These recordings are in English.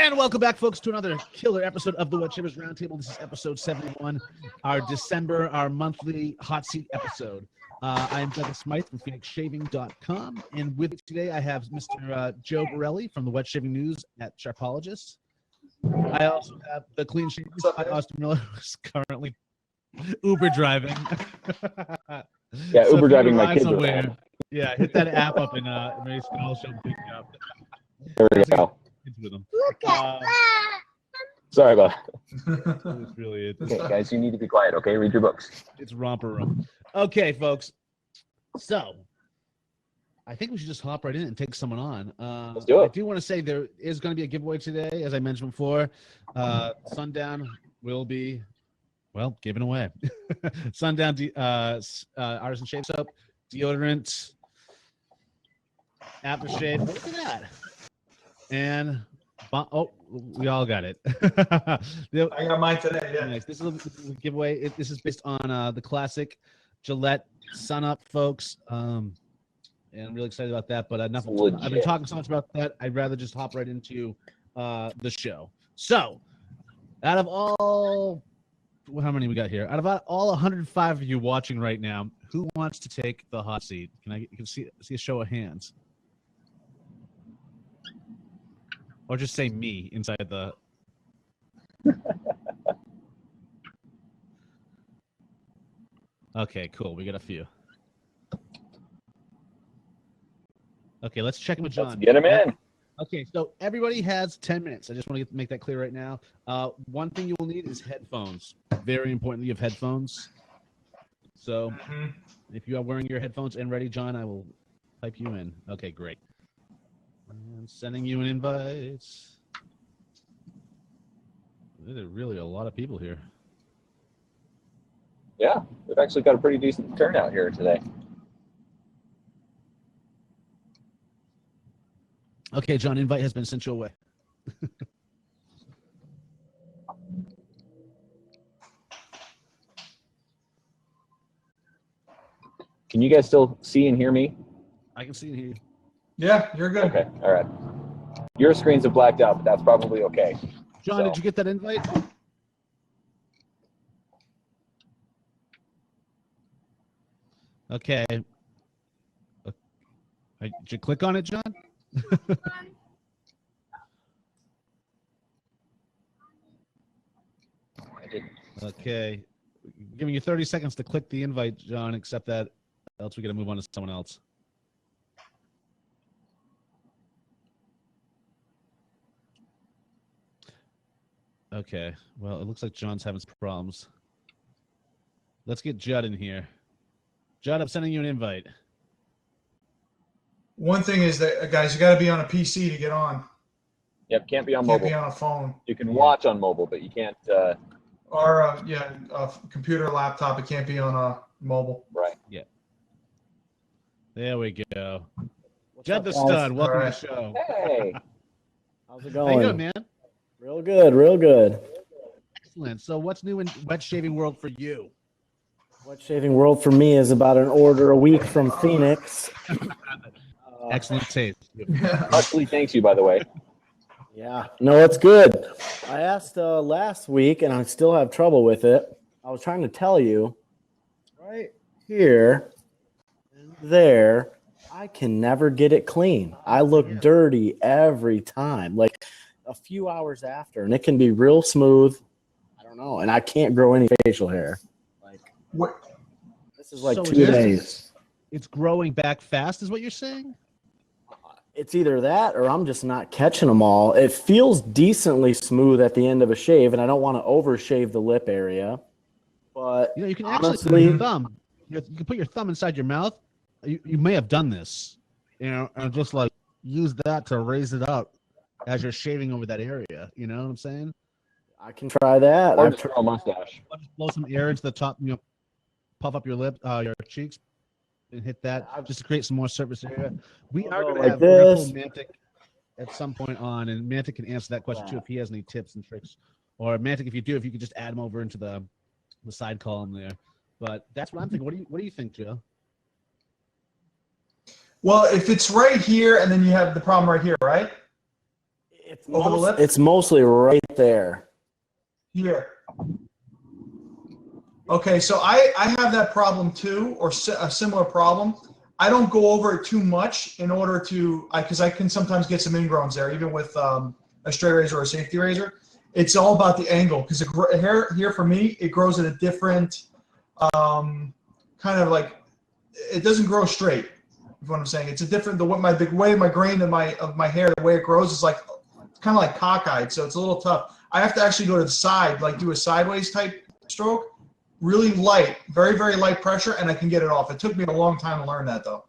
And welcome back, folks, to another killer episode of the Wet Shavers Roundtable. This is episode 71, our monthly hot seat episode. I am Douglas Smythe from PhoenixShaving.com, and with me today I have Mr. Joe Borelli from the Wet Shaving News at Sharpologist. I also have the Clean Shaving by Austin Miller, who's currently Uber driving. Yeah, so Uber driving my kids around. Yeah, hit that app up and maybe I'll show pick you up. There we go. With them. Sorry about that. That's really it. Okay, guys, you need to be quiet, okay? Read your books. It's romper room. Okay, folks. So, I think we should just hop right in and take someone on. Let's do it. I do want to say there is going to be a giveaway today, as I mentioned before. Sundown will be, well, given away. Sundown Artisan Shave Soap, deodorant, aftershave. Look at that. And we all got it. I got mine today. Yeah. Nice. This is a giveaway. This is based on the classic Gillette Sun Up, folks. And I'm really excited about that. But enough. I've been talking so much about that. I'd rather just hop right into the show. So, out of all, how many we got here? Out of all 105 of you watching right now, who wants to take the hot seat? Can see a show of hands? Or just say me inside the... Okay, cool. We got a few. Okay, let's check in with John. Let's get him in. Okay, so everybody has 10 minutes. I just want to make that clear right now. One thing you will need is headphones. Very important that you have headphones. So if you are wearing your headphones and ready, John, I will type you in. Okay, great. And sending you an invite. There are really a lot of people here. Yeah, we've actually got a pretty decent turnout here today. Okay, John, invite has been sent your way. Can you guys still see and hear me? I can see and hear you. Yeah, you're good. Okay, all right. Your screens have blacked out, but that's probably okay. John, did you get that invite? Okay. Did you click on it, John? I didn't. Okay. Giving you 30 seconds to click the invite, John, except that else we got to move on to someone else. Okay, well, it looks like John's having some problems. Let's get Judd in here. Judd, I'm sending you an invite. One thing is that, guys, you got to be on a PC to get on. Yep, can't be on Can't mobile. be on a phone. You can watch on mobile, but you can't. Or, a computer, laptop. It can't be on a mobile. Right. Yeah. There we go. Judd the Stud, welcome to the show. Hey. How's it going? How you doing, man? Real good, real good. Excellent. So what's new in wet shaving world for you? Wet shaving world for me is about an order a week from Phoenix. Excellent taste. Huxley thanks you, by the way. Yeah, no, it's good. I asked last week, and I still have trouble with it. I was trying to tell you, right here and there, I can never get it clean. I look dirty every time, like a few hours after, and it can be real smooth. I don't know, and I can't grow any facial hair. Like, What? this is like So 2 days. It's growing back fast, is what you're saying? It's either that or I'm just not catching them all. It feels decently smooth at the end of a shave, and I don't want to overshave the lip area. But You know, you can actually put honestly, your thumb. You can put your thumb inside your mouth. You may have done this, you know, and just like use that to raise it up as you're shaving over that area. You know what I'm saying? I can try that. Or just grow a mustache. Just blow some air into the top. You know, puff up your lip, your cheeks, and hit that just to create some more surface area. We are going to like have we're gonna this. pull Mantic at some point on, and Mantic can answer that question too if he has any tips and tricks. Or Mantic, if you do, if you could just add them over into the side column there. But that's what I'm thinking. What do you think, Joe? Well, if it's right here and then you have the problem right here, right? Over the lip? It's mostly right there. Here. Okay, so I have that problem too, or a similar problem. I don't go over it too much in order to, because I can sometimes get some ingrowns there, even with a straight razor or a safety razor. It's all about the angle, because the hair here for me, it grows at a different kind of like, it doesn't grow straight. You know what I'm saying? It's a different, the way my grain of my hair, the way it grows is like, it's kind of like cockeyed, so it's a little tough. I have to actually go to the side, like do a sideways type stroke, really light, very, very light pressure, and I can get it off. It took me a long time to learn that though.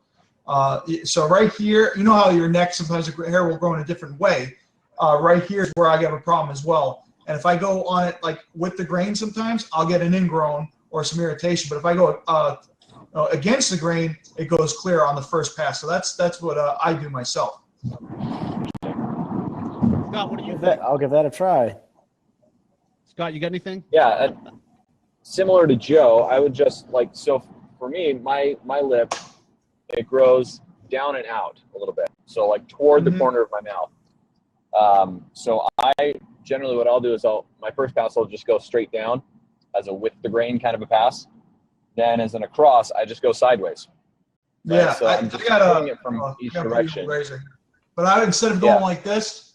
So right here, you know how your neck, sometimes the hair will grow in a different way. Right here is where I have a problem as well. And if I go on it like with the grain sometimes, I'll get an ingrown or some irritation. But if I go against the grain, it goes clear on the first pass. So that's what I do myself. Scott, what do you think? I'll give that a try. Scott, you got anything? Yeah, similar to Joe, I would just like, so for me, my lip, it grows down and out a little bit. So like toward the corner of my mouth. So I generally, what I'll do is my first pass, I'll just go straight down as a with the grain kind of a pass. Then as an across, I just go sideways. Right? Yeah, so I'm just doing it from each direction. But instead of going like this,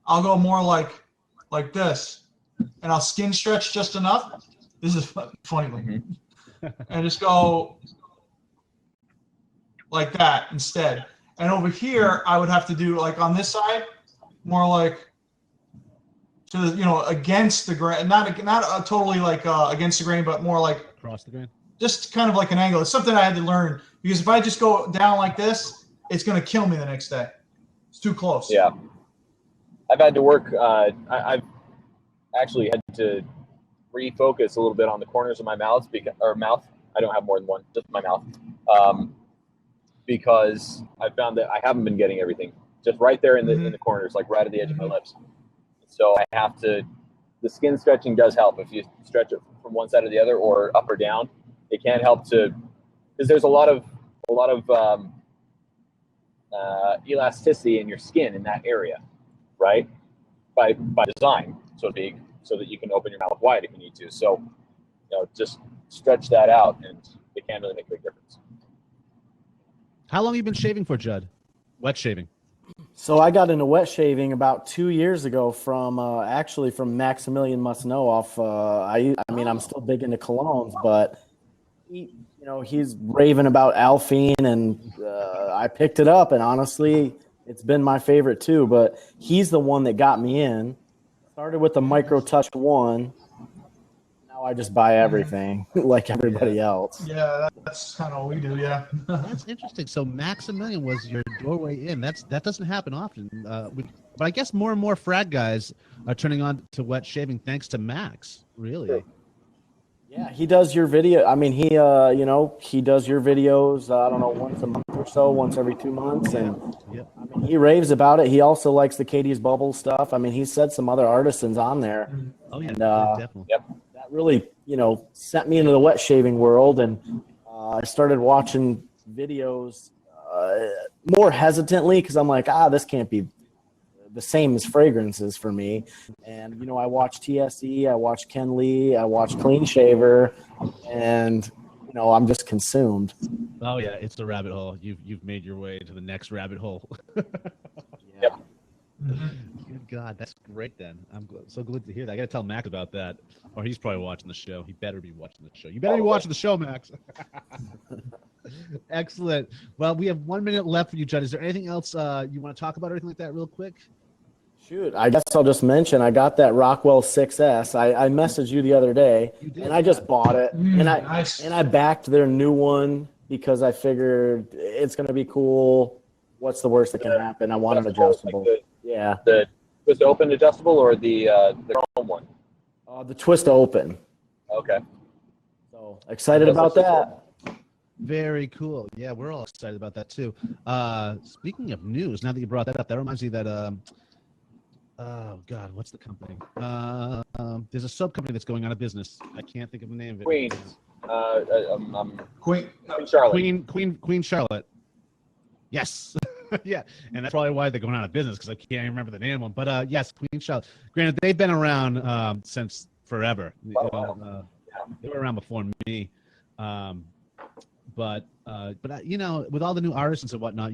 I'll go more like this, and I'll skin stretch just enough. This is funny, and just go like that instead. And over here, I would have to do like on this side, more like against the grain, not totally like against the grain, but more like Across the grain. Just kind of like an angle. It's something I had to learn, because if I just go down like this, it's going to kill me the next day. It's too close. Yeah. I've had to work, I've actually had to refocus a little bit on the corners of my mouth, mouth. I don't have more than one, just my mouth. Because I found that I haven't been getting everything just right there in the corners, like right at the edge of my lips. So I have to, the skin stretching does help. If you stretch it from one side or the other, or up or down, it can help to, because there's a lot of elasticity in your skin in that area, right? By design, so to speak, so that you can open your mouth wide if you need to. So, just stretch that out, and it can really make a big difference. How long have you been shaving for, Judd? Wet shaving. So I got into wet shaving about 2 years ago from from Maximilian Must Know off. I mean, I'm still big into colognes, but he's raving about Alphine, and I picked it up, and honestly, it's been my favorite too. But he's the one that got me in. Started with the Micro Touch 1. Now I just buy everything like everybody else. Yeah, that's kind of what we do. Yeah. That's interesting. So Maximilian was your doorway in. That doesn't happen often. But I guess more and more frat guys are turning on to wet shaving thanks to Max. Really. Yeah, he does your video. I mean, he does your videos. I don't know, once a month or so, once every 2 months, and I mean, he raves about it. He also likes the Katie's Bubble stuff. I mean, he said some other artisans on there. Oh yeah, and, definitely. That really, sent me into the wet shaving world, and I started watching videos more hesitantly, because I'm like, this can't be the same as fragrances for me. And I watch TSE, I watch Ken Lee, I watch Clean Shaver, and I'm just consumed. Oh yeah, it's the rabbit hole. You've made your way to the next rabbit hole. Yep. Good God, that's great. Then I'm so glad to hear that. I got to tell Max about that, or he's probably watching the show. He better be watching the show. You better be watching the show, Max. Excellent. Well, we have 1 minute left for you, Judd. Is there anything else you want to talk about, or anything like that, real quick? Shoot, I guess I'll just mention I got that Rockwell 6S. I messaged you the other day, and I just bought it, and I backed their new one because I figured it's going to be cool. What's the worst that can happen? I want an adjustable. Yeah. The twist open adjustable, or the chrome one? The twist open. Okay. So excited about that. Very cool. Yeah, we're all excited about that too. Speaking of news, now that you brought that up, that reminds me that oh God, what's the company? There's a sub company that's going out of business. I can't think of the name of it. Queen Charlotte. Queen Charlotte. Yes. Yeah, and that's probably why they're going out of business because I can't even remember the name of them. But yes, Queen Charlotte. Granted, they've been around since forever. They were around before me. But you know, with all the new artists and whatnot,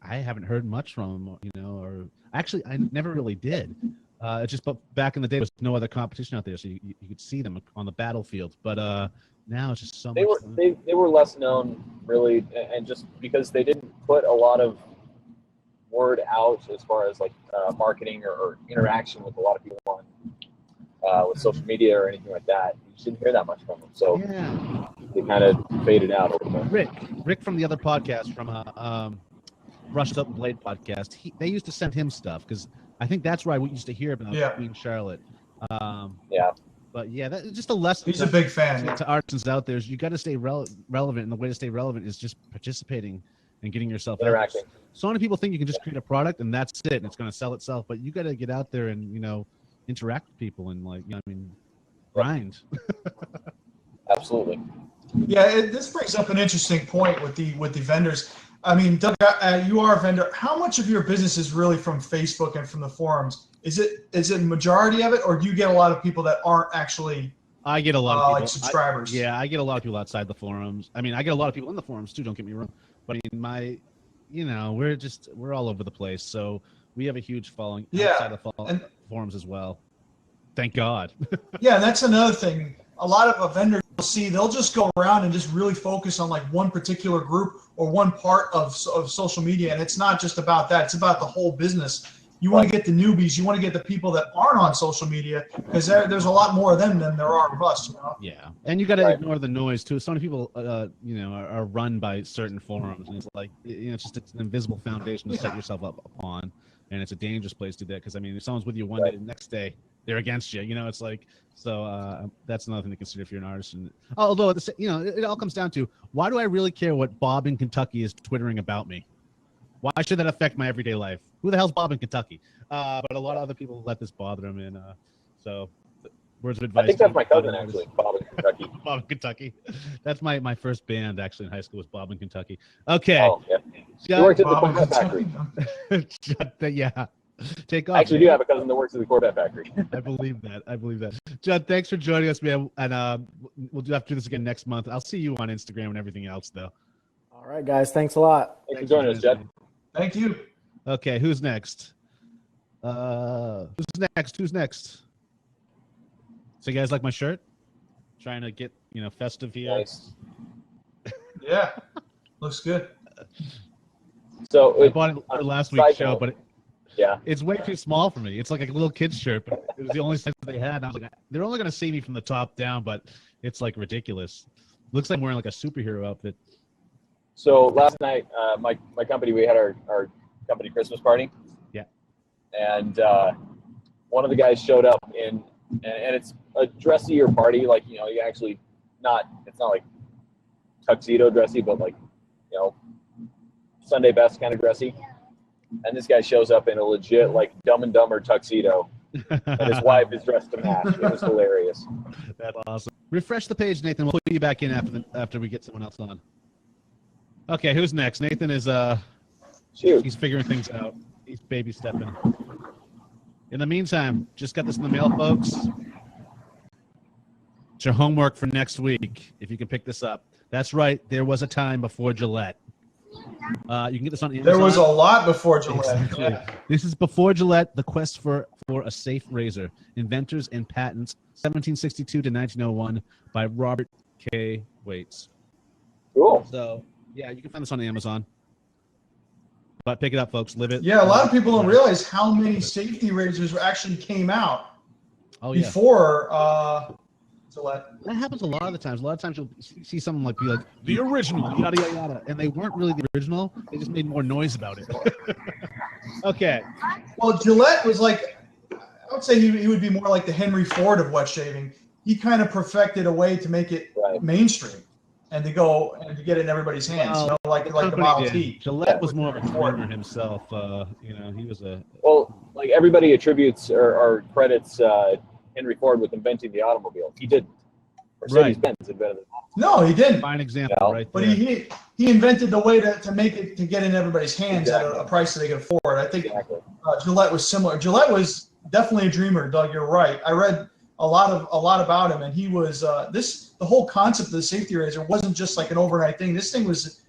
I haven't heard much from them, you know, or actually I never really did. It's just back in the day, there was no other competition out there, so you could see them on the battlefield. But now it's just so much. They were less known, really, and just because they didn't put a lot of word out as far as like marketing or interaction with a lot of people on with social media or anything like that. You just didn't hear that much from them, so Yeah. they kind of faded out a little bit. Rick from the other podcast, from Brushed Up Blade podcast, they used to send him stuff because I think that's where I used to hear about Queen Charlotte. Yeah. But yeah, that's just a lesson. He's a big fan. To artisans out there, is you got to stay relevant, and the way to stay relevant is just participating and getting yourself interacting. Out. So many people think you can just create a product and that's it, and it's going to sell itself. But you got to get out there and, you know, interact with people and, like, you know, I mean, grind. Absolutely. Yeah, this brings up an interesting point with the vendors. I mean, Doug, you are a vendor. How much of your business is really from Facebook and from the forums? Is it majority of it, or do you get a lot of people that aren't actually? I get a lot of people, like subscribers. I get a lot of people outside the forums. I mean, I get a lot of people in the forums too. Don't get me wrong, but I mean, we're all over the place. So we have a huge following outside the forums as well. Thank God. Yeah, that's another thing. A lot of vendors they'll just go around and just really focus on like one particular group or one part of social media, and it's not just about that. It's about the whole business. You want to get the newbies. You want to get the people that aren't on social media, because there's a lot more of them than there are of us. You know? Yeah, and you got to ignore the noise too. So many people, are run by certain forums, and it's like, you know, it's just an invisible foundation to set yourself up upon, and it's a dangerous place to do that. Because I mean, if someone's with you one day, the next day they're against you. You know, it's like, so that's another thing to consider if you're an artist. And although it all comes down to, why do I really care what Bob in Kentucky is twittering about me? Why should that affect my everyday life? Who the hell's Bob in Kentucky? But a lot of other people let this bother them, and so words of advice. I think that's my cousin, actually, Bob in Kentucky. Bob in Kentucky. That's my first band, actually, in high school, was Bob in Kentucky. Okay. Oh, yeah. He worked at the Corvette factory. Yeah. Take off. I actually do have a cousin that works at the Corvette factory. I believe that. Judd, thanks for joining us, man. And we'll have to do this again next month. I'll see you on Instagram and everything else, though. All right, guys. Thanks a lot. Thanks for joining us, Judd. Thank you. Okay, who's next? Who's next? So you guys like my shirt? Trying to get, festive here. Nice. Yeah, looks good. So I bought it last week's show, but it's way too small for me. It's like a little kid's shirt, but it was the only size they had. And I was like, they're only going to see me from the top down, but it's like ridiculous. Looks like I'm wearing like a superhero outfit. So last night, my company, we had our company Christmas party. Yeah. And one of the guys showed up and it's a dressier party. Like, you actually it's not like tuxedo dressy, but like, Sunday best kind of dressy. And this guy shows up in a legit like Dumb and Dumber tuxedo. And his wife is dressed to match. It was hilarious. That's awesome. Refresh the page, Nathan. We'll put you back in after we get someone else on. Okay, who's next? Nathan is he's figuring things out. He's baby stepping. In the meantime, just got this in the mail, folks. It's your homework for next week, if you can pick this up. That's right, there was a time before Gillette. You can get this on Amazon. There was a lot before Gillette. Exactly. Yeah. This is before Gillette, the quest for a safe razor. Inventors and patents, 1762 to 1901, by Robert K. Waits. Cool. So, yeah, you can find this on Amazon. But pick it up, folks. Live it. Yeah, a lot of people don't realize how many safety razors actually came out before Gillette. That happens a lot of the times. A lot of times you'll see someone be like, the original, yada, yada, yada. And they weren't really the original. They just made more noise about it. Okay. Well, Gillette was like, I would say he would be more like the Henry Ford of wet shaving. He kind of perfected a way to make it mainstream and to get it in everybody's hands, like the Model T. Gillette was more of a foreigner himself. He was a... Well, like everybody attributes or credits Henry Ford with inventing the automobile. He didn't. Mercedes-Benz invented it. No, he didn't. Fine example, No. right But there. he invented the way to make it to get in everybody's hands at a price that they could afford. I think Exactly. Gillette was similar. Gillette was definitely a dreamer, Doug. You're right. I read a lot about him, and he was the whole concept of the safety razor wasn't just like an overnight thing. This thing was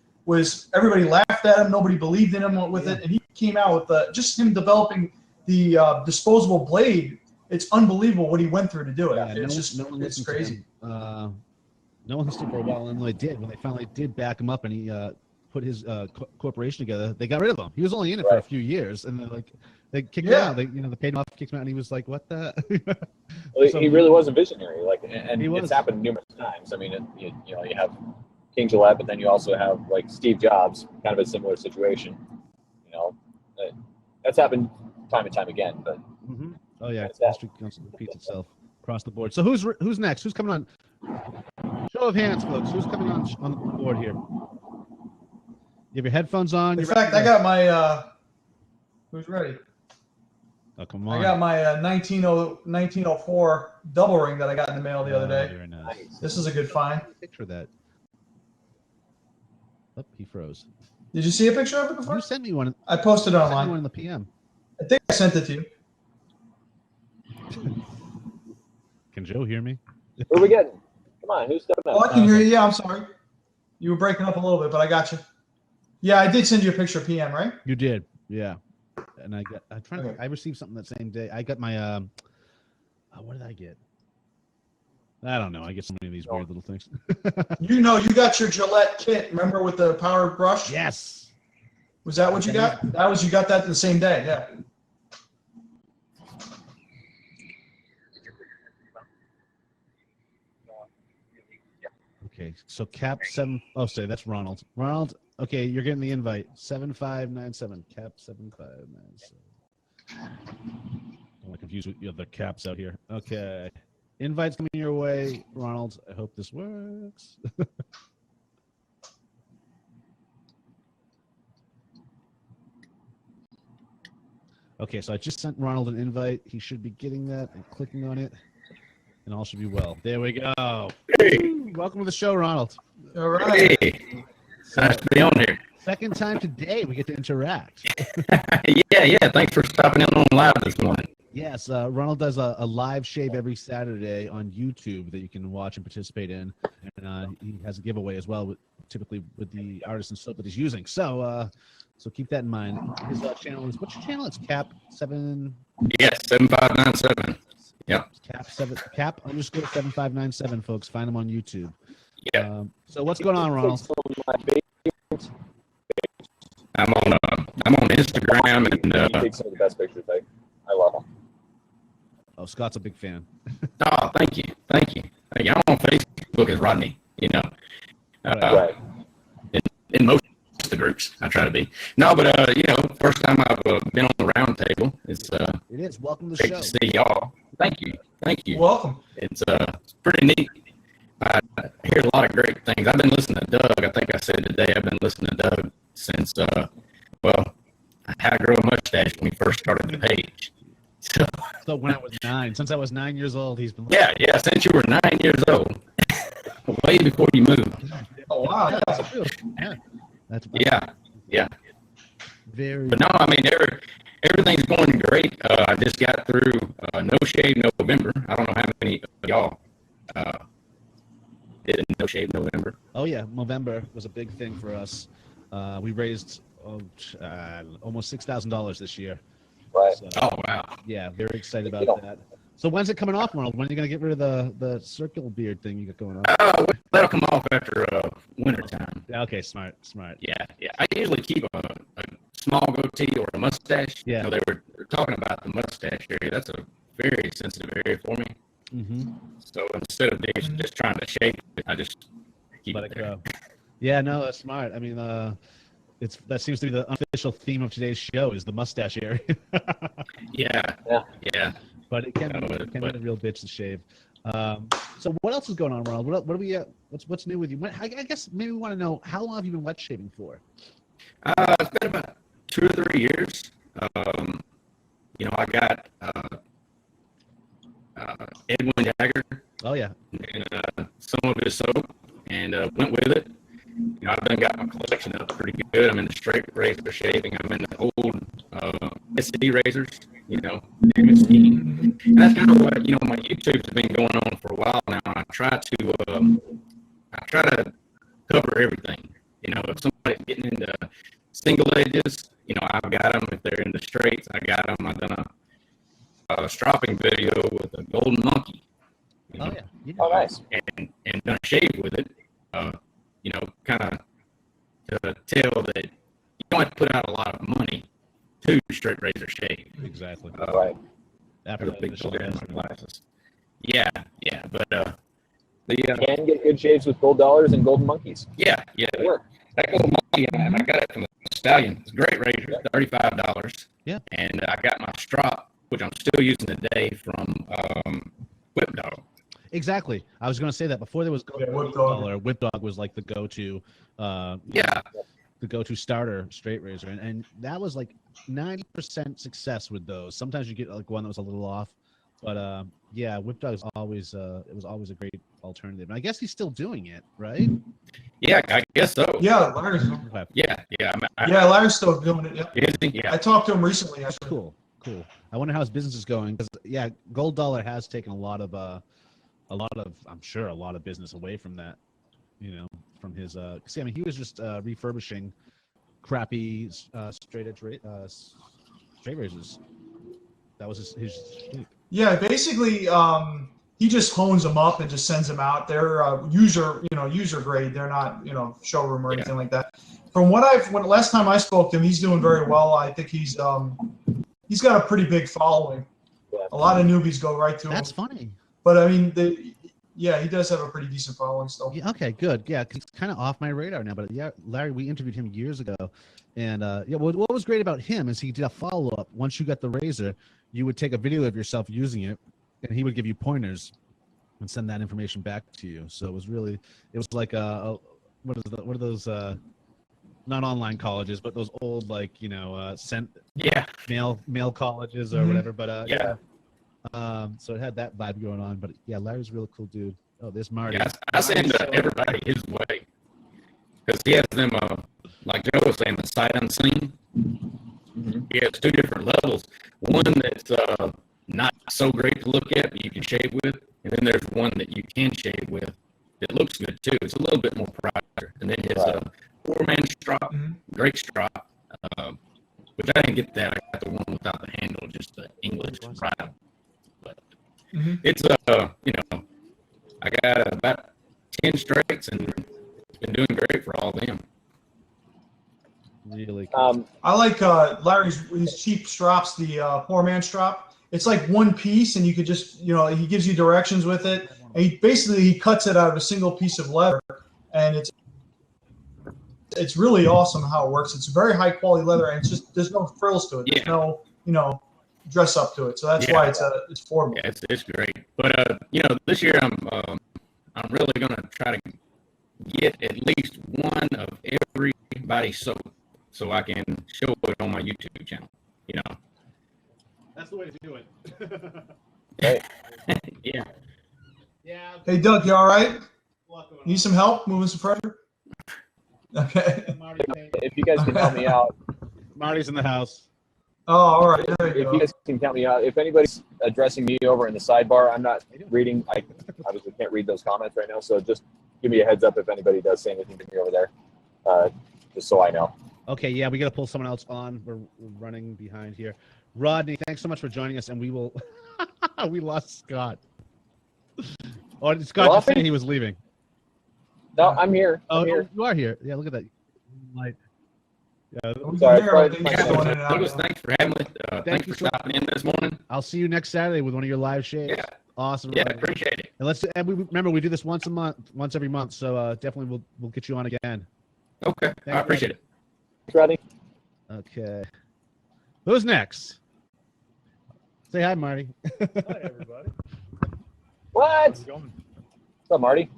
everybody laughed at him, nobody believed in him with it, and he came out with just him developing the disposable blade. It's unbelievable what he went through to do it. Yeah, It's crazy. No one listened for a while, and when they finally did back him up, and he put his corporation together. They got rid of him. He was only in it for a few years, and they kicked him out. They paid him off, kicked him out, and he was like, "What the?" Well, he really was a visionary. And He was. it's happened numerous times. I mean, you have King Gillette, but then you also have like Steve Jobs, kind of a similar situation. That's happened time and time again. But Oh yeah, history repeats itself across the board. So who's next? Who's coming on? Show of hands, folks. Who's coming on the board here? You have your headphones on. In fact, I got my. Who's ready? Oh, come on. I got my 1904 double ring that I got in the mail the other day. Very nice. This is a good find. Picture of that. Oh, he froze. Did you see a picture of it before? You sent me one. I posted it Sent me online. one in the PM. I think I sent it to you. Can Joe hear me? who are we getting? Come on, who's stepping Oh, up? I can hear you. Yeah, I'm sorry. You were breaking up a little bit, but I got you. Yeah, I did send you a picture of PM, right? You did, yeah. And Okay. I received something that same day. I got my what did I get? I don't know. I get so many of these weird little things. You got your Gillette kit. Remember with the power brush? Yes. Was that what you got? You got that the same day. Yeah. Okay, so Cap 7. Oh, sorry, that's Ronald. Ronald, okay, you're getting the invite. 7597. Cap 7597. Don't want to confuse with the other caps out here. Okay. Invites coming your way, Ronald. I hope this works. Okay, so I just sent Ronald an invite. He should be getting that and clicking on it, and all should be well. There we go. Hey. Woo! Welcome to the show, Ronald. All right. Hey, nice to be on here. Second time today we get to interact. Yeah. Thanks for stopping in on live this morning. Yes, Ronald does a live shave every Saturday on YouTube that you can watch and participate in, and he has a giveaway as well, typically with the artisan soap that he's using. So keep that in mind. His channel is, what's your channel? It's Cap 7. Yes, 7597. Yep. Cap _ 7597, folks. Find him on YouTube. Yeah. So what's going on, Ronald? I'm on Instagram He and takes some of the best pictures. I love him. Oh, Scott's a big fan. oh, thank you. I'm on Facebook as Rodney. Right. In most of the groups, I try to be. No, but first time I've been on the round table. It's It is. Welcome to the great show. to see y'all. Thank you. Welcome. It's pretty neat. I hear a lot of great things. I've been listening to Doug. I think I said today I've been listening to Doug since How to Grow a Mustache when we first started the page. So when I was 9, since I was 9 years old, he's been. Yeah. Since you were 9 years old, way before you moved. Oh wow. That's true. Yeah. That's Yeah. very. But no, I mean everything's going great. I just got through No Shave November. I don't know how many of y'all did a No Shave November. Oh yeah, November was a big thing for us. We raised almost $6,000 this year. Right. So, Oh wow. yeah, very excited about that. So when's it coming off, Ronald? When are you gonna get rid of the circular beard thing you got going on? That'll come off after winter time. Yeah, okay, smart. Yeah. I usually keep a small goatee or a mustache. Yeah. They were talking about the mustache area. That's a very sensitive area for me. Mm-hmm. So instead of just trying to shave it, I just keep Let it it there. go. Yeah, no, that's smart. I mean, that seems to be the unofficial theme of today's show is the mustache area. Yeah. But it can be a real bitch to shave. So what else is going on, Ronald? What are we? What's new with you? I guess maybe we want to know how long have you been wet shaving for? It's been about 2 or 3 years. I got Edwin Jagger. Oh yeah. and some of his soap, and went with it. You know, I've done got my collection up pretty good. I'm in the straight razor shaving. I'm in the old SD razors, you know, MSD. And that's kind of what, you know, my YouTube's been going on for a while now. I try to cover everything. You know, if somebody's getting into single edges, you know, I've got them. If they're into straights, I got them. I've done a stropping video with a golden monkey. You know, Oh yeah. Oh, nice. and done a shave with it. You know, kind of to tell that you don't have to put out a lot of money to straight razor shave. Exactly. Right. After The the big initial glare in my investment. glasses. Yeah, but You can get good shaves with gold dollars and golden monkeys. yeah, It work. that golden monkey, I got it from the Stallion. It's a great razor, $35. Yeah. And I got my strop, which I'm still using today, from Whip Dog. Exactly. I was going to say that before there was Yeah, Whip Dog. Whip Dog was like the go-to. Yeah, The go-to starter straight razor, and that was like 90% success with those. Sometimes you get like one that was a little off, but yeah, Whip Dog is always it was always a great alternative. And I guess he's still doing it, right? yeah, I guess so. Yeah, Larry's. Okay. Yeah. Yeah, Larry's still doing it. Yeah. Yeah. I talked to him recently. Actually. Cool. I wonder how his business is going because yeah, Gold Dollar has taken a lot of I'm sure a lot of business away from that, you know, from his see, I mean, he was just refurbishing crappy straight razors. That was his Yeah, basically, he just hones them up and just sends them out. They're user grade. They're not, showroom or anything like that. From what last time I spoke to him, he's doing very well. I think he's got a pretty big following. A lot of newbies go right to him. That's funny. But I mean, he does have a pretty decent following still. Yeah, okay, good. Yeah, 'cause it's kind of off my radar now. But yeah, Larry, we interviewed him years ago, and yeah, what was great about him is he did a follow up. Once you got the razor, you would take a video of yourself using it, and he would give you pointers and send that information back to you. So it was like what are those not online colleges, but those old sent mail colleges or whatever. But yeah. So it had that vibe going on, but yeah, Larry's a real cool dude. Oh, there's Marty. Yeah, I send everybody his way because he has them, like Joe was saying, the sight unseen. He has two different levels. One that's not so great to look at, but you can shave with, and then there's one that you can shave with that looks good too. It's a little bit more pricier. And then his four-man strop, great strop, which I didn't get that. I got the one without the handle, just the English product. It's I got about 10 straights and it's been doing great for all of them. Really cool. I like Larry's his cheap strops, the poor man strop. It's like one piece, and you could just he gives you directions with it, and he cuts it out of a single piece of leather, and it's really awesome how it works. It's very high quality leather, and it's just there's no frills to it. There's no dress up to it, so that's why it's affordable. Yeah, it's great. But this year I'm really gonna try to get at least one of everybody's soap so I can show it on my YouTube channel. That's the way to do it. Hey. Yeah. Yeah. Hey Doug, you all right? Need some help moving some pressure? Okay. If you guys can help me out. Marty's in the house. Oh, all right. There you If go. you guys can count me out, if anybody's addressing me over in the sidebar, I'm not reading. I obviously can't read those comments right now, so just give me a heads up if anybody does say anything to me over there, just so I know. Okay, yeah, we got to pull someone else on. We're running behind here. Rodney, thanks so much for joining us, and we will. We lost Scott. Oh, Scott just saying he was leaving. No, I'm here. Oh, I'm here. you are here. Yeah, look at that. Light. Yeah. Sorry, Douglas, thanks for having me. Thanks for stopping in this morning. I'll see you next Saturday with one of your live shaves. Yeah. Awesome. Yeah, appreciate it. And remember we do this once every month. So definitely we'll get you on again. Okay, I appreciate it. Thanks, Rodney. Okay. Who's next? Say hi, Marty. Hi, everybody. What? How's it going? What's up, Marty?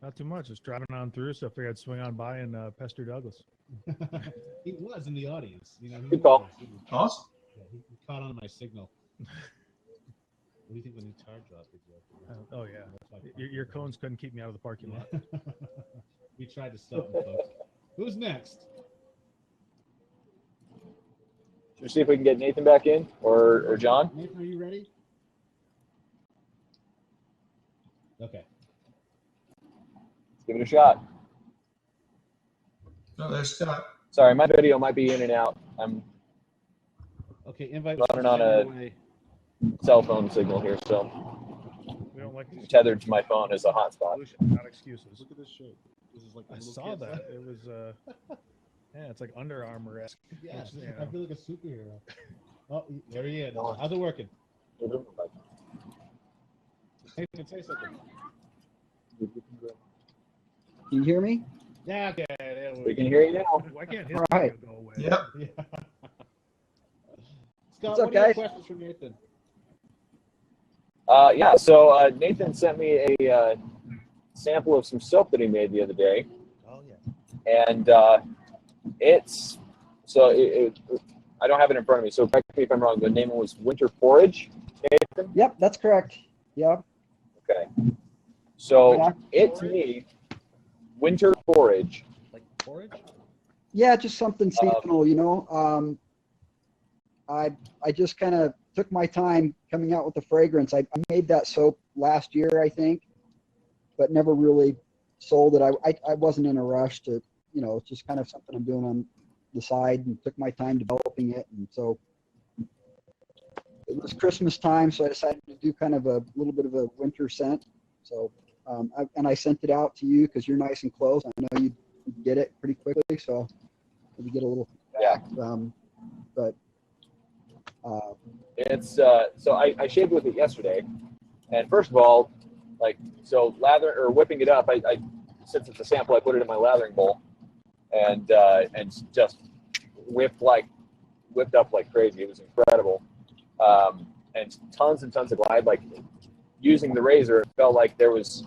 Not too much. Just driving on through, so I figured I'd swing on by and pester Douglas. He was in the audience. Good call. Awesome. He caught on my signal. do you think when you charge up? Oh yeah, your cones couldn't keep me out of the parking lot. We tried to stop them, folks. Who's next? Should we see if we can get Nathan back in or John? Nathan, are you ready? Okay. Let's give it a shot. No, there's Scott. Sorry, my video might be in and out. I'm Okay, invite running on a cell phone signal here, so We don't like these tethered to my phone as a hotspot. not excuses. Look at this shirt. This is like I saw that. It was yeah, it's like Under Armour-esque. Yeah, Which, you I know. feel like a superhero. Oh, there he is. How's it working? Nathan, say something. Can you hear me? Yeah, okay. There We can hear you now. Why can't his All right. video go away? Yep. Yeah. Scott, What's up, what are your guys? questions for Nathan? Yeah, so Nathan sent me a sample of some soap that he made the other day, Oh, yeah. and it's so I don't have it in front of me, so correct me if I'm wrong. The name was Winter Forage, Nathan? Yep, that's correct. Yep. Okay. So Yeah. it to me, Winter Forage. Like porridge? Yeah, just something seasonal, you know. I just kind of took my time coming out with the fragrance. I made that soap last year, I think, but never really sold it. I wasn't in a rush to, you know, it's just kind of something I'm doing on the side, and took my time developing it. And so it was Christmas time, so I decided to do kind of a little bit of a winter scent. So I sent it out to you because you're nice and close. I know you get it pretty quickly, so maybe get a little Yeah. but It's so I shaved with it yesterday, and first of all, like, so lather or whipping it up, I since it's a sample, I put it in my lathering bowl, and just whipped up like crazy. It was incredible, and tons and tons of glide. Like, using the razor, it felt like there was,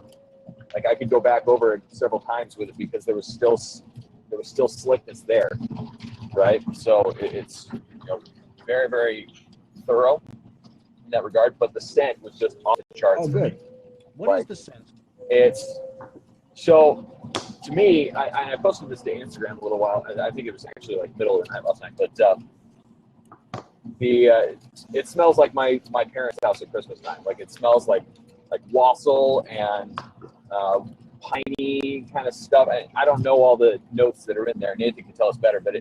like, I could go back over it several times with it because there was still slickness there, right? So it's, you know, very, very thorough in that regard, but the scent was just off the charts. oh, good. What is Like, the scent? It's so, to me, I posted this to Instagram a little while. I think it was actually like middle of the night last night, but it smells like my parents' house at Christmas time. Like, it smells like wassail and piney kind of stuff. I don't know all the notes that are in there. Nathan can tell us better, but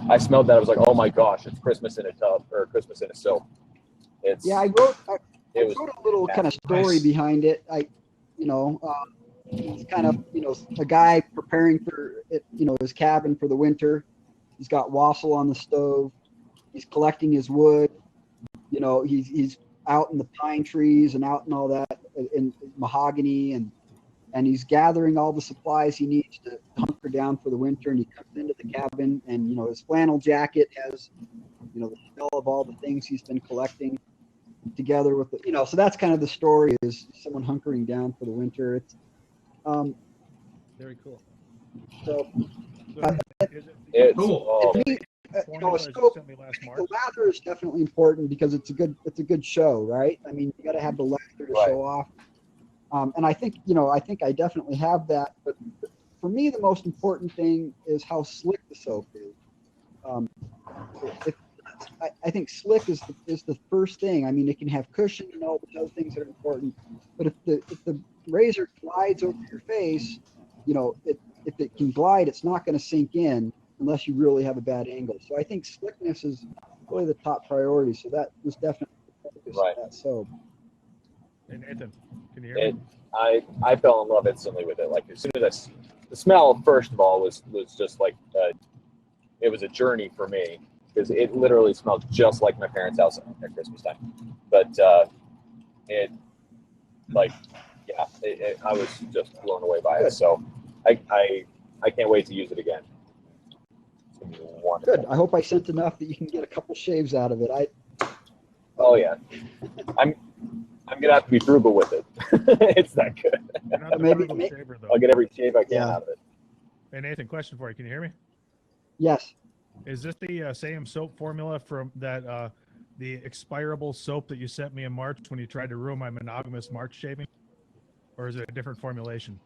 I smelled that. I was like, oh my gosh, it's Christmas in a tub, or Christmas in a soap. It's, Yeah, I wrote it was a little kind of story nice. behind it. He's kind of, you know, a guy preparing for it, you know, his cabin for the winter. He's got wassail on the stove. He's collecting his wood. You know, he's out in the pine trees and out in all that, in mahogany, and he's gathering all the supplies he needs to hunker down for the winter. And he comes into the cabin, and, you know, his flannel jacket has, you know, the smell of all the things he's been collecting together with the, you know, so that's kind of the story, is someone hunkering down for the winter. It's Very cool. so So, is it it's Cool. oh, to me, you know, a formula you scope, sent me last the March? lather is definitely important because it's a good show, right? I mean, you got to have the lather to Right. show off. And I think, you know, I definitely have that. But for me, the most important thing is how slick the soap is. I think slick is the first thing. I mean, it can have cushion and all those other things that are important. But if the razor glides over your face, you know, if it can glide, it's not going to sink in unless you really have a bad angle. So I think slickness is really the top priority. So that was definitely the focus Right. of that soap. Hey, Nathan, can you hear me? I fell in love instantly with it. Like, as soon as the smell, first of all, was just like, it was a journey for me, because it literally smelled just like my parents' house at Christmas time. But it, like, yeah, I was just blown away by it. So I can't wait to use it again. It's gonna be wonderful. Good. I hope I sent enough that you can get a couple shaves out of it. Oh yeah, I'm gonna have to be frugal with it. It's that good. You're not the Maybe- frugal maybe- shaver, though. I'll get every shave I can Yeah. out of it. Hey, Nathan, question for you. Can you hear me? Yes. Is this the same soap formula from that the expirable soap that you sent me in March when you tried to ruin my monogamous March shaving? Or is it a different formulation?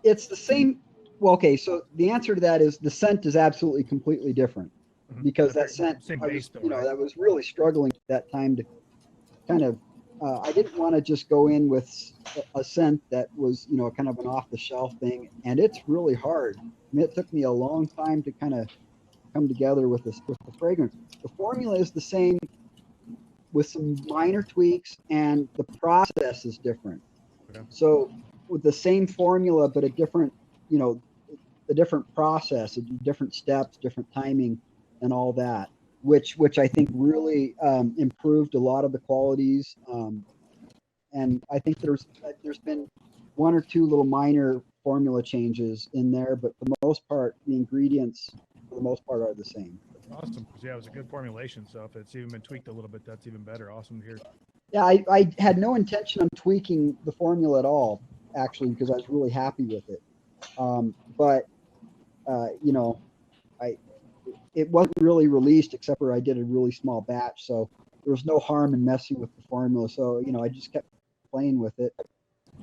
It's the same. Well, okay, so the answer to that is the scent is absolutely completely different, because that scent, Same I base was, though, you know, right? that was really struggling at that time to kind of, I didn't want to just go in with a scent that was, you know, kind of an off-the-shelf thing, and it's really hard. I mean, it took me a long time to kind of come together with this, with the fragrance. The formula is the same with some minor tweaks, and the process is different. Okay. So with the same formula, but a different, you know, a different process, different steps, different timing, and all that, which I think really improved a lot of the qualities. And I think there's been one or two little minor formula changes in there, but for the most part, the ingredients for the most part are the same. Awesome. Yeah, it was a good formulation. So if it's even been tweaked a little bit, that's even better. Awesome to hear. Yeah, I had no intention on tweaking the formula at all, actually, because I was really happy with it. But you know, it wasn't really released except for I did a really small batch, so there was no harm in messing with the formula. So, you know, I just kept playing with it.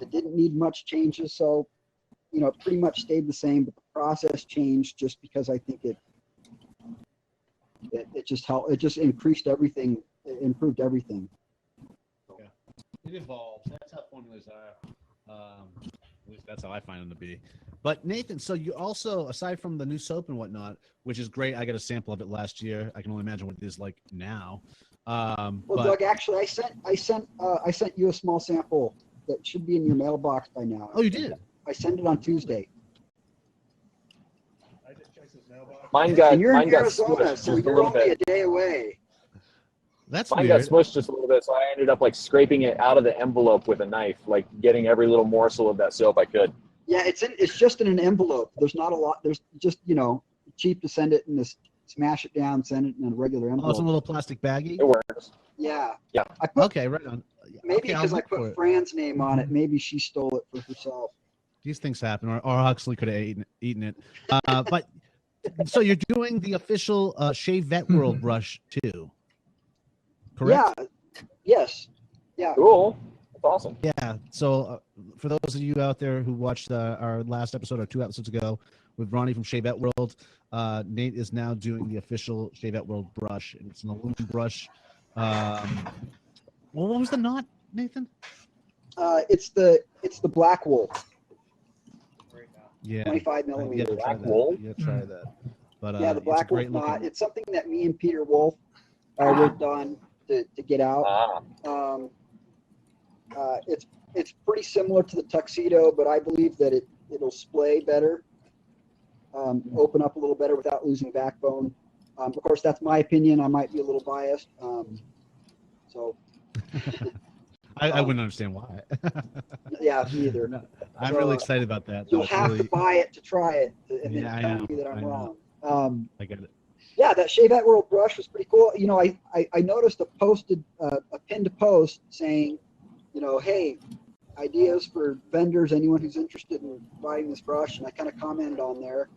It didn't need much changes, so, you know, it pretty much stayed the same, but the process changed just because I think it just helped. It just increased everything. It improved everything. Yeah. It evolves. That's how formulas are. At least that's how I find them to be. But Nathan, so you also, aside from the new soap and whatnot, which is great, I got a sample of it last year. I can only imagine what it is like now. Well, but, Doug, actually, I sent you a small sample that should be in your mailbox by now. Oh, you did? I sent it on Tuesday. I did check his mailbox. Mine got And you're in got Arizona, smushed so just a you're little only bit. a day away. That's Mine weird. got smushed just a little bit, so I ended up like scraping it out of the envelope with a knife, like getting every little morsel of that soap I could. Yeah, it's just in an envelope. There's not a lot. There's just, you know, cheap to send it and just smash it down, send it in a regular Oh, it's a envelope. little plastic baggie? It works. Yeah. Yeah. I put, Okay, right on. maybe Okay, I'll because I look for put it. Fran's name on it. Maybe she stole it for herself. These things happen, or Huxley could have eaten it. But so you're doing the official Shave Vet World brush too, correct? Yeah. Yes. Yeah. Cool. That's awesome. Yeah. So for those of you out there who watched our last episode or 2 episodes ago with Ronnie from Shave Vet World, Nate is now doing the official Shave Vet World brush. And it's an aluminum brush. Well, what was the knot, Nathan? It's the Black Wolf, Yeah. 25 Yeah, millimeter. try Black that. Wolf? Yeah, try that. But Yeah, the it's a Black Wolf great knot. looking. It's something that me and Peter Wolf worked on to get out. Ah. It's pretty similar to the tuxedo, but I believe that it'll splay better, open up a little better without losing backbone. Of course, that's my opinion. I might be a little biased. So I wouldn't understand why. yeah, me either. No, I'm So, really excited about that. You'll It's have really, to buy it to try it, and Yeah, then I tell know, me that I I'm know. wrong. I get it. Yeah, that Shave At World brush was pretty cool. You know, I noticed a pinned post saying, you know, hey, ideas for vendors, anyone who's interested in buying this brush, and I kind of commented on there,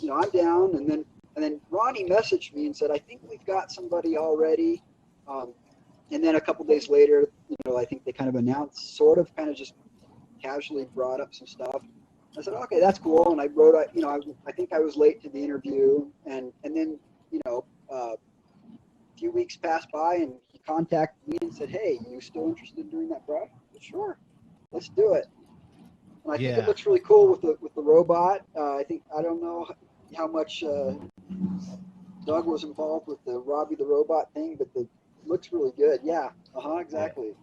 you know, I'm down, and then Ronnie messaged me and said, I think we've got somebody already. And then a couple days later, you know, I think they kind of announced, kind of just casually brought up some stuff. I said, okay, that's cool. And I wrote, you know, I think I was late to the interview, and then, you know, a few weeks passed by, and he contacted me and said, hey, you still interested in doing that brush? I said, sure, let's do it. And I think it looks really cool with the robot. I don't know how much Doug was involved with the Robbie the Robot thing, but it looks really good. Yeah, exactly.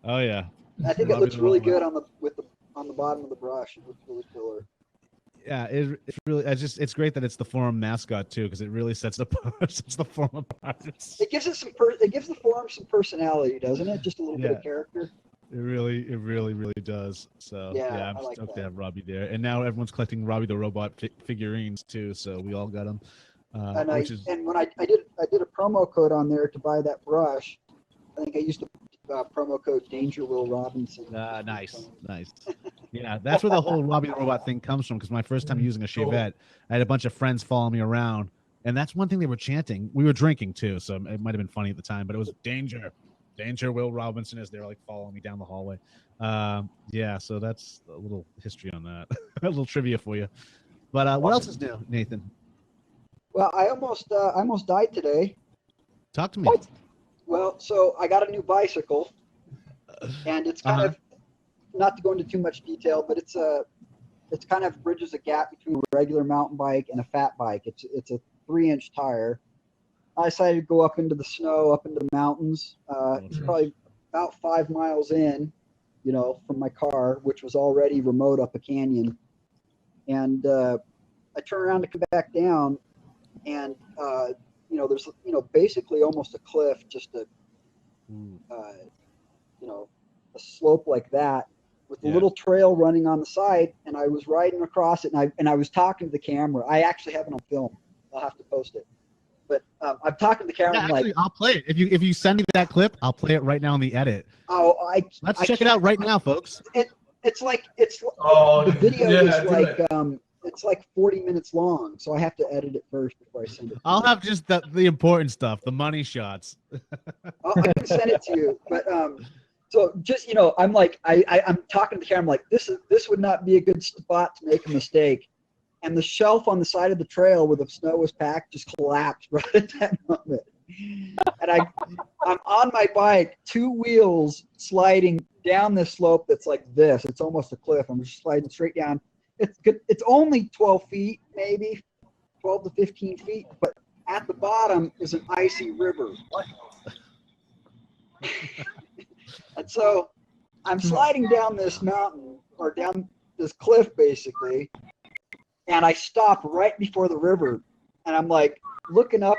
Oh yeah. I think it Robbie looks the really Robot. good on the bottom of the brush. It looks really killer. Yeah, it's really. It's great that it's the forum mascot too, because it really sets the forum apart. It gives it it gives the forum some personality, doesn't it? Just a little bit of character. It really does. So Yeah, I'm I like stoked that. to have Robbie there, and now everyone's collecting Robbie the Robot figurines too. So we all got them. And Which when I did a promo code on there to buy that brush. I think I used the promo code Danger Will Robinson. nice. Yeah, that's where the whole Robbie the Robot thing comes from. Because my first time using a Chevette, I had a bunch of friends follow me around, And that's one thing they were chanting. We were drinking too, so it might have been funny at the time, but it was danger, danger, Will Robinson, as they were like following me down the hallway. Yeah, so that's a little history on that. A little trivia for you. But what else is new, Nathan? Well, I almost died today. Talk to me. What? Well, so I got a new bicycle, and it's kind of, not to go into too much detail, but it's kind of bridges a gap between a regular mountain bike and a fat bike. It's a 3-inch tire. I decided to go up into the snow, up into the mountains. It's probably about 5 miles in, from my car, which was already remote up a canyon. And I turn around to come back down, and there's basically almost a cliff, just a slope like that, with a little trail running on the side, and I was riding across it, and I was talking to the camera. I actually have it on film. I'll have to post it. But I'm talking to the camera. Yeah, I'm actually, I'll play it. If you send me that clip, I'll play it right now in the edit. Let's check it out right now, folks. The video is it's like 40 minutes long, so I have to edit it first before I send it. I'll have just the important stuff, the money shots. I can send it to you, but so just I'm like I'm talking to the camera. I'm like, this would not be a good spot to make a mistake, and the shelf on the side of the trail where the snow was packed just collapsed right at that moment. And I'm on my bike, 2 wheels sliding down this slope that's like this. It's almost a cliff. I'm just sliding straight down. It's only 12 feet, maybe 12 to 15 feet, but at the bottom is an icy river. And so I'm sliding down this mountain, or down this cliff basically, and I stop right before the river, and I'm like looking up,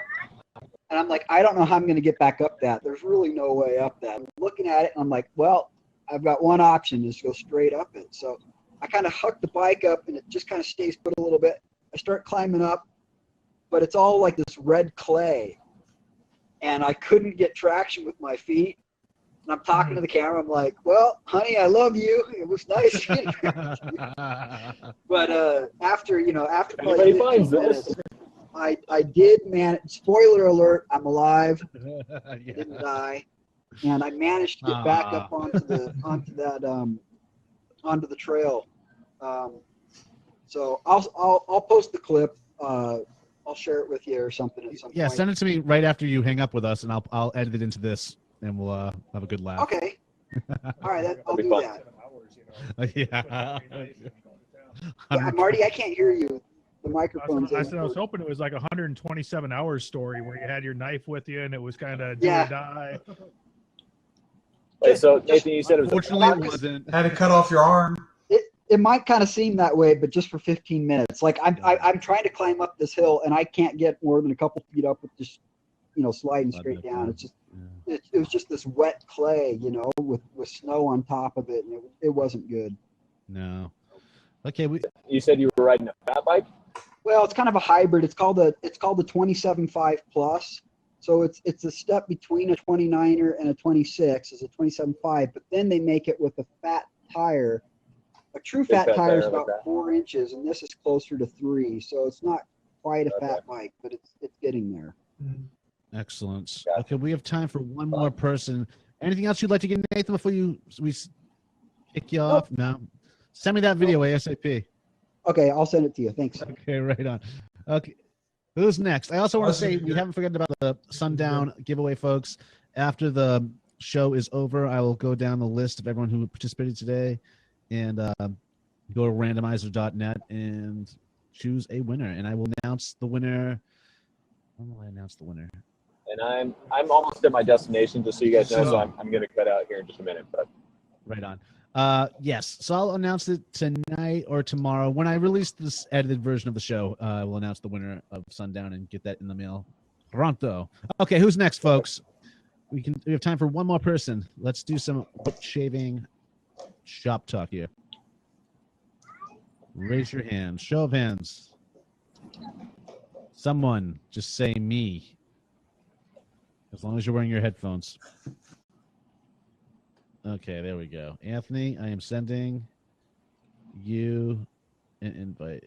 and I'm like, I don't know how I'm going to get back up that. There's really no way up that. I'm looking at it, and I'm like, well, I've got one option, is go straight up it. So I kind of huck the bike up, and it just kind of stays put a little bit. I start climbing up, but it's all like this red clay, and I couldn't get traction with my feet. And I'm talking to the camera. I'm like, well, honey, I love you. It was nice. But after Anybody finds this? I did manage. Spoiler alert: I'm alive. Didn't die, and I managed to get back up onto the trail. So I'll post the clip. I'll share it with you or something at some point. Yeah, send it to me right after you hang up with us, and I'll edit it into this, and we'll have a good laugh. Okay. All right, I'll do fun. that. Yeah. Yeah, Marty, I can't hear you. The microphone's I was hoping it was like a 127 hours story where you had your knife with you and it was kind of do or die. Wait, so Nathan, you said it was. Unfortunately, it wasn't. Had to cut off your arm. It might kind of seem that way, but just for 15 minutes. Like I'm trying to climb up this hill, and I can't get more than a couple feet up with just sliding straight down. It's just it was just this wet clay, with snow on top of it, and it wasn't good. No. Okay, You said you were riding a fat bike? Well, it's kind of a hybrid. It's called the 27.5 Plus. So it's a step between a 29er and a 26 is a 27.5, but then they make it with a fat tire. A true fat tire is about 4 inches, and this is closer to 3. So it's not quite a fat bike, but it's getting there. Excellent. Okay, we have time for one more person. Anything else you'd like to get, Nathan, before we kick you off? No. Send me that video ASAP. Okay, I'll send it to you. Thanks. Okay, right on. Okay, who's next? I also want to say we haven't forgotten about the Sundown giveaway, folks. After the show is over, I will go down the list of everyone who participated today and go to randomizer.net and choose a winner. And I will announce the winner. When will I announce the winner? And I'm almost at my destination, just so you guys know. So I'm going to cut out here in just a minute. But right on. Yes, so I'll announce it tonight or tomorrow. When I release this edited version of the show, I will announce the winner of Sundown and get that in the mail pronto. Okay, who's next, folks? We have time for one more person. Let's do some shaving shop talk here. Raise your hand. Show of hands. Someone just say me. As long as you're wearing your headphones. Okay, there we go. Anthony, I am sending you an invite.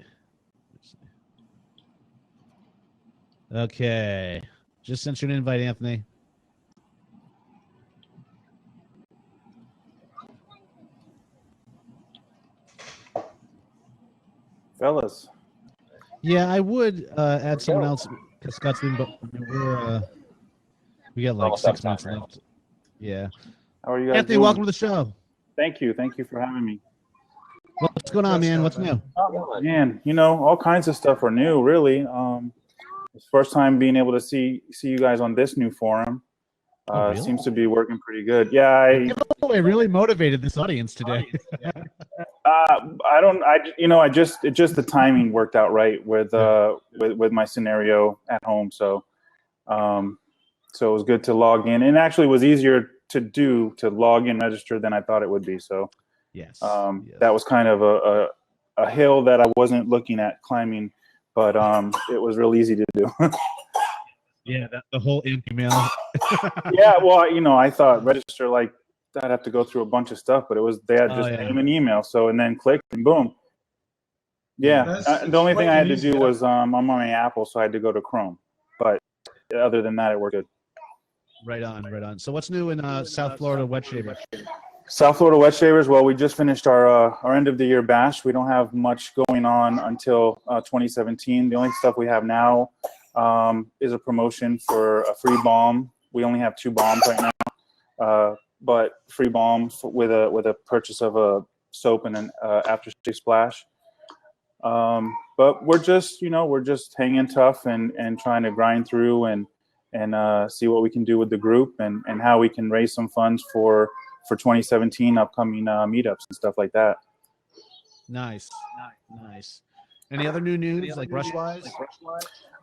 Okay. Just sent you an invite, Anthony. Fellas. Yeah, I would add someone else because Scott's leaving, but I mean, we got like Almost 6 out of minutes time, right? left. Yeah. How are you guys Anthony, doing? welcome to the show. Thank you. Thank you for having me. What's going on, man? What's new? Oh, man, all kinds of stuff are new, really. It's first time being able to see you guys on this new forum. Really? Seems to be working pretty good. Yeah, I really motivated this audience today. the timing worked out right with my scenario at home. So it was good to log in, and actually was easier to log in, register than I thought it would be. So yes, that was kind of a hill that I wasn't looking at climbing, but it was real easy to do. Yeah, the whole email. Yeah, well, I thought register, like I'd have to go through a bunch of stuff, but they had just name and email, and then click and boom. Yeah, the only thing I had to do was I'm on my Apple, so I had to go to Chrome, but other than that, it worked good. Right on. So what's new in South Florida Wet Shaver? South Florida Wet Shavers, well, we just finished our end of the year bash. We don't have much going on until 2017. The only stuff we have now is a promotion for a free balm. We only have 2 balms right now, but free balms with a purchase of a soap and an aftershave splash. But we're just hanging tough and trying to grind through and see what we can do with the group and how we can raise some funds for 2017 upcoming meetups and stuff like that. Nice. Any other new news, like brush-wise?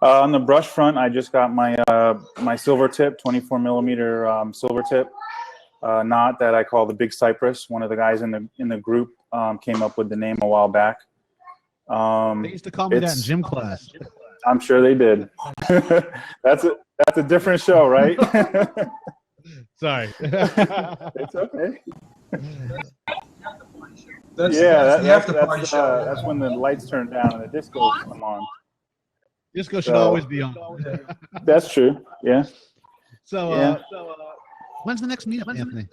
On the brush front, I just got my silver tip, 24 millimeter silver tip knot that I call the Big Cypress. One of the guys in the group came up with the name a while back. They used to call me that in gym class. I'm sure they did. That's a different show, right? Sorry. It's okay. That's when the lights turn down and the disco come on. Disco should always be on. That's true. Yeah. So, when's the next meetup, Anthony?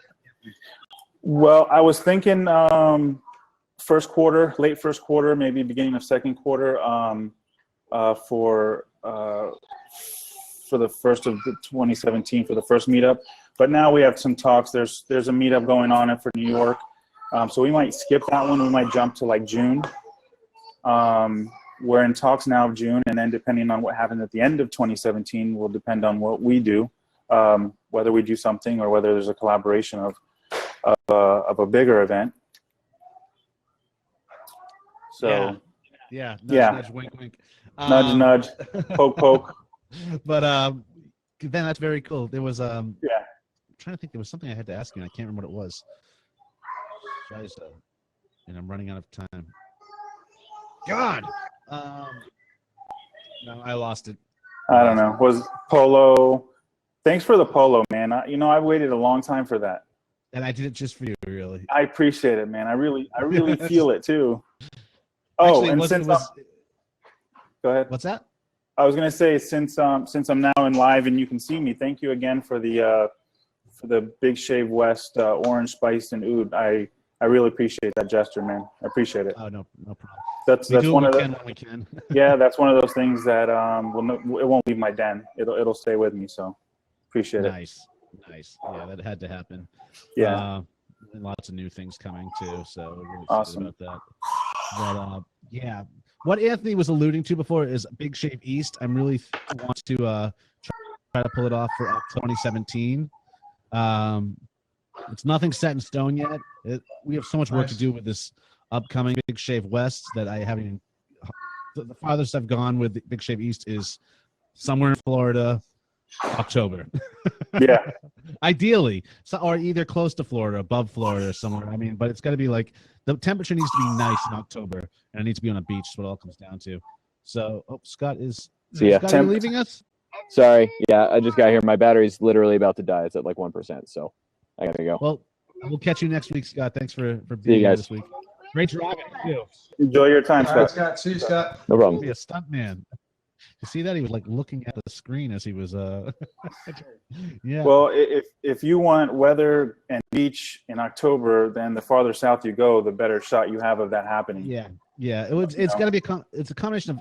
Well, I was thinking first quarter, late first quarter, maybe beginning of second quarter, for the first of 2017 for the first meetup. But now we have some talks. There's a meetup going on for New York, so we might skip that one. We might jump to like June. We're in talks now of June, and then depending on what happens at the end of 2017 will depend on what we do, whether we do something or whether there's a collaboration of a bigger event. So nudge, wink, wink. Nudge, poke, poke. But Ben, that's very cool. There was I'm trying to think. There was something I had to ask you, and I can't remember what it was. And I'm running out of time. God. No, I lost it. I don't know. Was polo? Thanks for the polo, man. I've waited a long time for that. And I did it just for you, really. I appreciate it, man. I really feel it too. Oh, actually, and go ahead. What's that? I was gonna say since I'm now in live and you can see me, thank you again for the Big Shave West orange spice and oud. I really appreciate that gesture, man. I appreciate it. Oh, no problem. That's one of the when we can. Yeah, that's one of those things that it won't leave my den. It'll stay with me. So appreciate it. Nice. Yeah, that had to happen. Yeah. And lots of new things coming too. So we're really awesome about that. But yeah, what Anthony was alluding to before is Big Shave East. I'm really want to try to pull it off for 2017. It's nothing set in stone yet. We have so much work to do with this upcoming Big Shave West that I haven't even. The farthest I've gone with Big Shave East is somewhere in Florida, October. Yeah. Ideally, or either close to Florida, above Florida, or somewhere. I mean, but it's got to be like the temperature needs to be nice in October, and it needs to be on a beach. Is what it all comes down to. So, Scott is. So yeah, Scott, are you leaving us? Sorry. Yeah, I just got here. My battery's literally about to die. It's at like 1%. So I gotta go. Well, we'll catch you next week, Scott. Thanks for See being you here guys this week. Great driving too. Enjoy your time, All right, Scott. Scott. See you, Scott. No problem. Be a stunt man. You see that he was like looking at the screen as he was. Yeah. Well, if you want weather and beach in October, then the farther south you go, the better shot you have of that happening. Yeah. It's got to be it's a combination of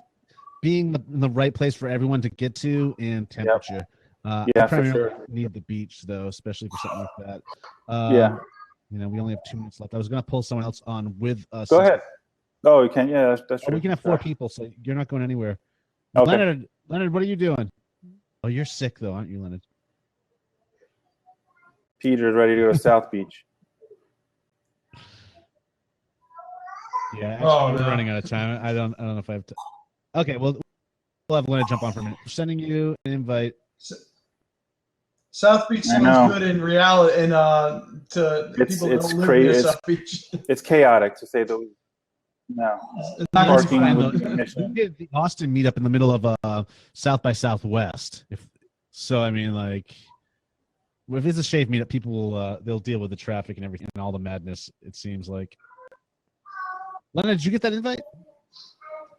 being in the right place for everyone to get to and temperature. Yeah, I for primarily sure. need the beach though, especially for something like that. Yeah. You know, we only have 2 minutes left. I was gonna pull someone else on with us. Go ahead. Oh, you can. Yeah, that's Oh, true. we can have 4 people, so you're not going anywhere. Okay. Leonard, what are you doing? Oh, you're sick though, aren't you, Leonard? Peter's ready to go to South Beach. Yeah, actually, Oh, we're no. running out of time. I don't know if I have to. Okay, well, we'll have Leonard jump on for a minute. We're sending you an invite. South Beach I know. sounds good in reality, and to It's- people that it's don't live crazy. near It's- South Beach. It's chaotic to say the least. No. It's not gonna be Parking fun. would be We mission. did the Austin meetup in the middle of South by Southwest. So, I mean, like, if it's a shave meetup, people will they'll deal with the traffic and everything and all the madness. It seems like. Leonard, did you get that invite?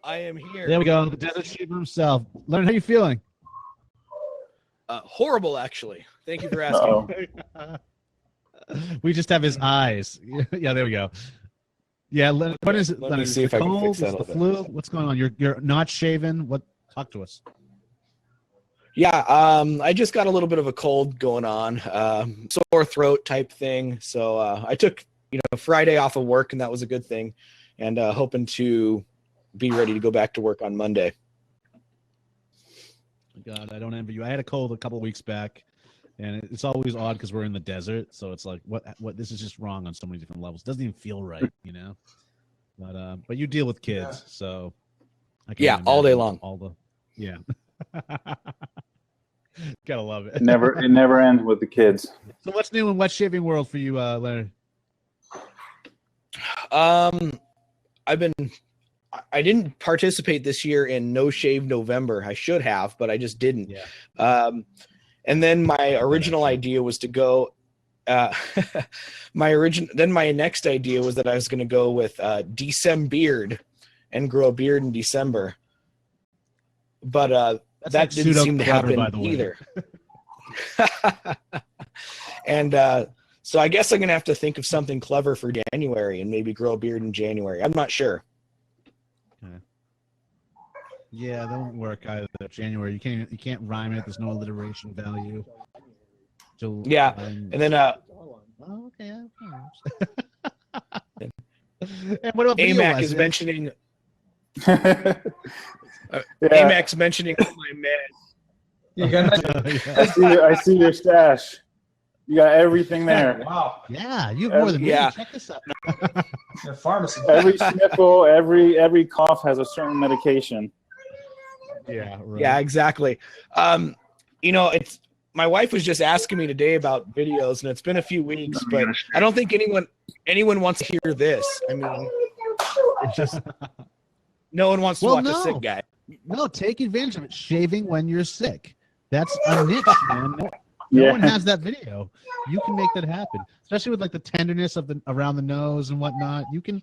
I am here. There we go. The desert shaver himself. Leonard, how you feeling? Horrible, actually. Thank you for asking. Uh-oh. We just have his eyes. Yeah, there we go. Yeah, Leonard, what is it? Let me Leonard, see is if it I can cold? fix that Is a it the little flu? What's going on? You're not shaven. What? Talk to us. Yeah, I just got a little bit of a cold going on, sore throat type thing. So I took Friday off of work, and that was a good thing. And hoping to be ready to go back to work on Monday. God, I don't envy you. I had a cold a couple weeks back, and it's always odd because we're in the desert. So it's like, what? This is just wrong on so many different levels. It doesn't even feel right, you know. But you deal with kids, so I can Yeah, all day imagine long. Yeah. Gotta love it. It never ends with the kids. So what's new in wet shaving world for you, Leonard? I didn't participate this year in No Shave November. I should have, but I just didn't. Yeah. And then my original idea was to go. Then my next idea was that I was going to go with December beard and grow a beard in December. But that like didn't seem to pseudo-clever, happen by the way. either. And so I guess I'm going to have to think of something clever for January and maybe grow a beard in January. I'm not sure. Yeah, that won't work either. January, you can't rhyme it. There's no alliteration value. Yeah, and then Oh, okay. And what about AMAC is mentioning AMAC's mentioning all my meds. You got I see your stash. You got everything there. Wow. Yeah, you have more than me. Yeah. Check this out. The pharmacy. Every sniffle, every cough has a certain medication. Yeah, right. Yeah, exactly. It's my wife was just asking me today about videos, and it's been a few weeks, but I don't think anyone wants to hear this. I mean, it's just no one wants to watch a sick guy. No, take advantage of it. Shaving when you're sick. That's a niche, man. No Yeah. one has that video. You can make that happen, especially with like the tenderness of the around the nose and whatnot. You can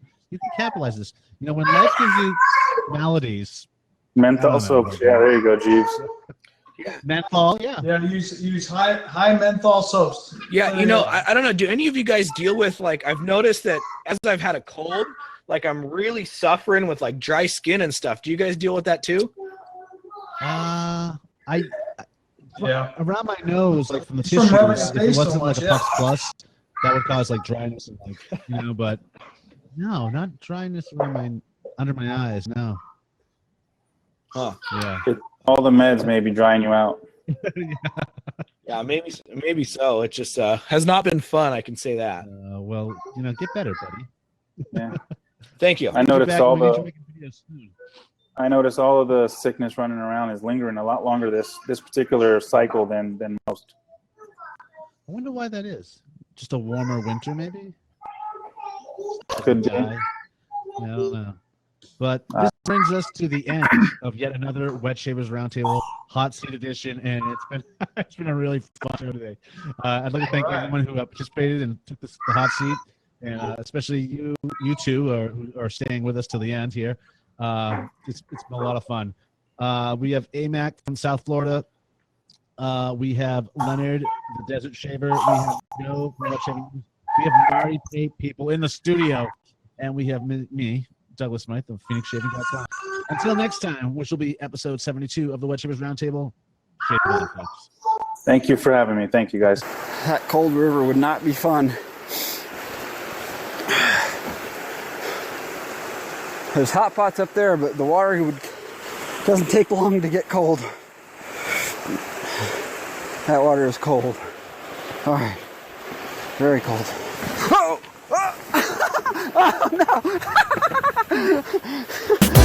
capitalize this. You know, when life gives you maladies, Menthol soaps. Yeah, there you go, Jeeves. menthol, yeah. Yeah, use high menthol soaps. Yeah, I don't know. Do any of you guys deal with I've noticed that as I've had a cold, I'm really suffering with dry skin and stuff. Do you guys deal with that too? Yeah. Around my nose, from the It's from rubbing tissues, if space it so wasn't much, a yeah. Pux Plus, that would cause dryness and but no, not dryness around under my eyes. No. Huh. Yeah. All the meds may be drying you out. Yeah, maybe so. It just has not been fun. I can say that. Well, get better, buddy. Yeah. Thank you. I noticed Back when we get you making videos soon. I noticed all of the sickness running around is lingering a lot longer this particular cycle than most. I wonder why that is. Just a warmer winter, maybe? Could be. I don't know. But this brings us to the end of yet another Wet Shavers Roundtable Hot Seat Edition, and it's been a really fun show today. I'd like to thank everyone who participated and took the hot seat, and especially you two who are staying with us till the end here. It's been a lot of fun. We have AMAC from South Florida. We have Leonard, the Desert Shaver. We have Joe from Wet Shaving. We have Mari people in the studio. And we have me, Douglas Smythe of PhoenixShaving.com. Until next time, which will be episode 72 of the Wet Shavers Roundtable. Shave well, folks. Thank you for having me. Thank you, guys. That cold river would not be fun. There's hot pots up there, but the water doesn't take long to get cold. That water is cold. All right, very cold. Oh, oh, oh no!